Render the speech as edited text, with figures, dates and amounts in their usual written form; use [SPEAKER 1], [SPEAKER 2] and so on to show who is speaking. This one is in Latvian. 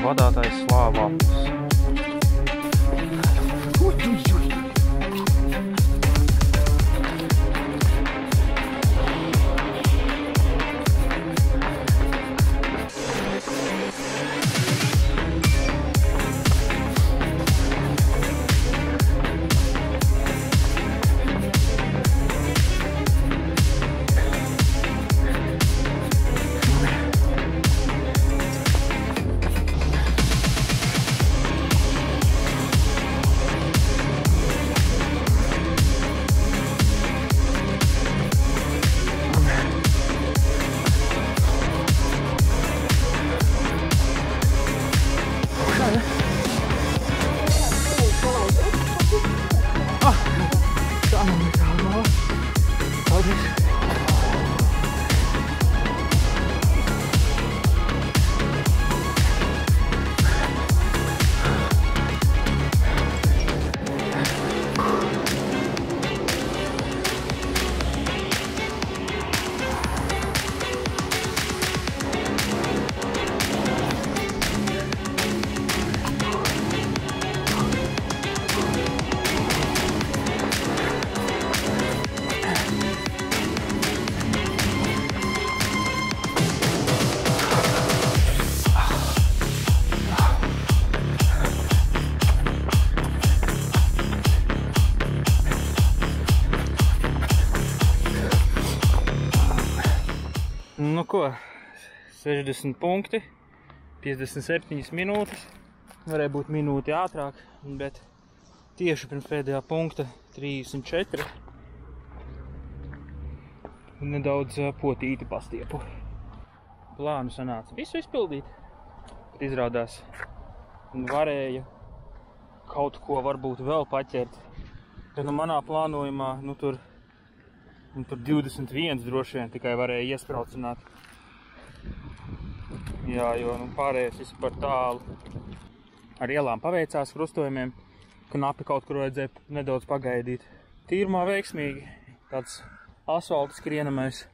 [SPEAKER 1] Vadātājs Slāva aplis. Nu ko, 60 punkti, 57 minūtes, varēja būt minūti ātrāk, bet tieši pirms pēdējā punkta 34 nedaudz potīti pastiepu. Plānu sanāca visu izpildīt, bet izrādās varēja kaut ko varbūt vēl paķert, bet manā plānojumā, tur 21 droši vien tikai varēja iespraucināt. Jā, jo pārējais visu par tālu. Ar ielām paveicās krustojumiem, knapi kaut kur vajadzēja nedaudz pagaidīt. Tīrumā veiksmīgi, tāds asfalts skrienamais.